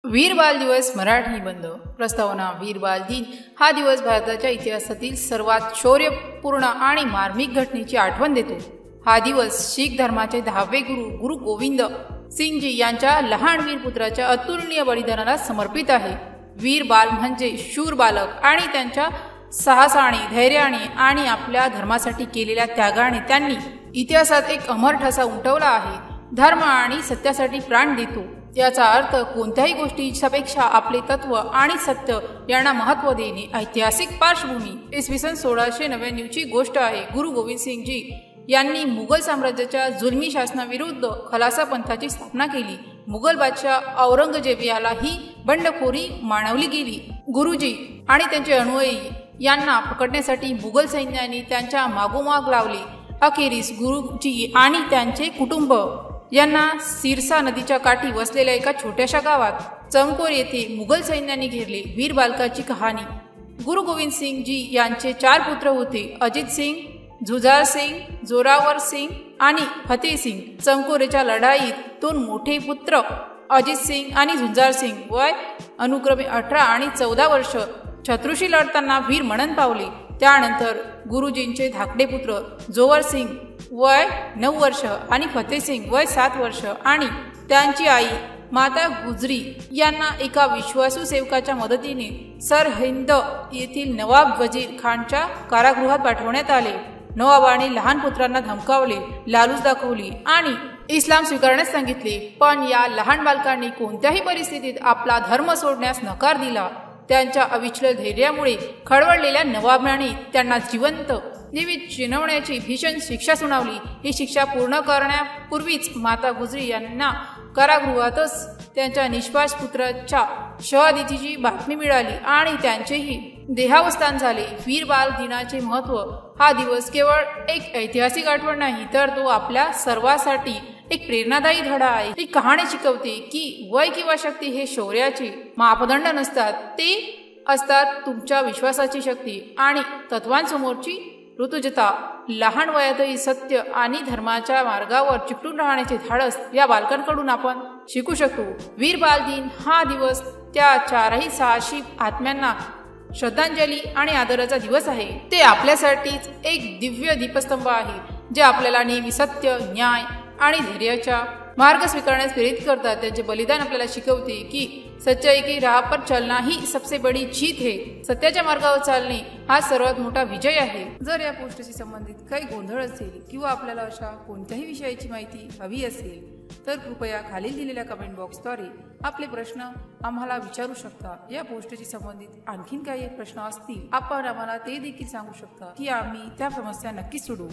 वीर बाल दिवस मराठी निबंध प्रस्तावना। वीर बाल दिन हा दिवस भारताच्या इतिहासातील सर्वात शौर्यपूर्ण आणि मार्मिक घटनेची आठवण देतो। हा दिवस शीख धर्माचे 10वे गुरु गोविंद सिंगजी यांच्या लहान वीर पुत्राच्या अतुलनीय बलिदानाला समर्पित आहे। वीर बाल म्हणजे शूर बालक आणि त्यांच्या साहसाने, धैर्याने आणि आपल्या धर्मासाठी केलेल्या त्यागाने त्यांनी इतिहासात एक अमर ठसा उमटवला आहे। धर्म आणि सत्यासाठी प्राण देतो याचा अर्थ कोणत्याही गोष्टीपेक्षा आपले तत्व आणि सत्य यांना महत्त्व देणे। ऐतिहासिक पार्श्वभूमी इसवी सन 1699 ची गोष्ट आहे। गुरु गोविंद सिंगजी यांनी मुघल साम्राज्याच्या जुलमी शासनाविरुद्ध खलासा पंथाची स्थापना केली। मुघल बादशाह औरंगजेब याला ही बंडखोरी मानवली गेली। गुरुजी आणि त्यांचे अनुयायी यांना पकडण्यासाठी मुघल सैन्याने त्यांच्या मागोमाग लावले। अखेरीस गुरुजी आणि त्यांचे कुटुंब यांना सिरसा नदीच्या काठी वसलेल्या एका छोट्याशा गावात चमकोर येथे मुघल सैन्याने घेरले। वीर बालकाची कहाणी। गुरु गोविंद सिंग जी यांचे 4 पुत्र होते, अजित सिंग, झुंझार सिंग, जोरावर सिंग आणि फतेह सिंग। चमकोरेच्या लढाईत 2 मोठे पुत्र अजित सिंग आणि झुंझार सिंग वय अनुक्रमे 18 आणि 14 वर्ष शत्रूशी लढताना वीर मरण पावले। त्यानंतर गुरुजींचे धाकटे पुत्र जोवर सिंग वय 9 वर्ष आणि फतेह सिंग वय 7 वर्ष आणि त्यांची आई माता गुजरी यांना एका विश्वासू सेवकाच्या मदतीने सरहिंद येथील नवाब वजीर खानच्या कारागृहात पाठवण्यात आले। नवाबाने लहान पुत्रांना धमकावले, लालूच दाखवली आणि इस्लाम स्वीकारण्यास सांगितले, पण या लहान बालकांनी कोणत्याही परिस्थितीत आपला धर्म सोडण्यास नकार दिला। त्यांच्या अविचल धैर्यामुळे खडवळलेल्या नवाबाने त्यांना जिवंत जीवित चिरवण्याची भीषण शिक्षा सुनावली। ही शिक्षा पूर्ण करण्यापूर्वीच माता गुजरी यांना कारागृहातच त्यांच्या निष्पाप पुत्राच्या शहादतीची बातमी मिळाली आणि त्यांचेही देहावसान झाले। वीर बाल दिनाचे महत्त्व। हा दिवस केवळ एक ऐतिहासिक आठवण नाही, तर तो आपल्या सर्वांसाठी एक प्रेरणादायी धडा आहे। ही कहाणी शिकवते की वय किंवा शक्ती हे शौर्याचे मापदंड नसतात, ते असतात तुमच्या विश्वासाची शक्ती आणि तत्वांसमोरची ऋतुजता। लहान वयातही सत्य आणि धर्माच्या मार्गावर चिकटून राहण्याचे धाडस या बालकांकडून आपण शिकू शकतो। वीर बाल दिन हा दिवस त्या 4ही साहसी आत्म्यांना श्रद्धांजली आणि आदराचा दिवस आहे। ते आपल्यासाठीच एक दिव्य दीपस्तंभ आहे, जे आपल्याला नेहमी सत्य, न्याय आणि धैर्याचा मार्ग स्वीकारण्यास प्रेरित करतात। त्यांचे बलिदान आपल्याला शिकवते की सच्चाई की राह पर चलना ही सबसे बड़ी जीत है। सत्याच्या मार्गावर चालणे हा सर्वात मोठा विजय आहे। जर या पोस्टशी संबंधित काही गोंधळ असेल किंवा आपल्याला अशा कोणत्याही विषयाची माहिती हवी असेल तर कृपया खालील दिलेल्या कमेंट बॉक्सद्वारे आपले प्रश्न आम्हाला विचारू शकता। या पोस्टशी संबंधित आणखीन काही प्रश्न असतील आपण आम्हाला ते देखील सांगू शकता की आम्ही त्या समस्या नक्कीच सोडवू।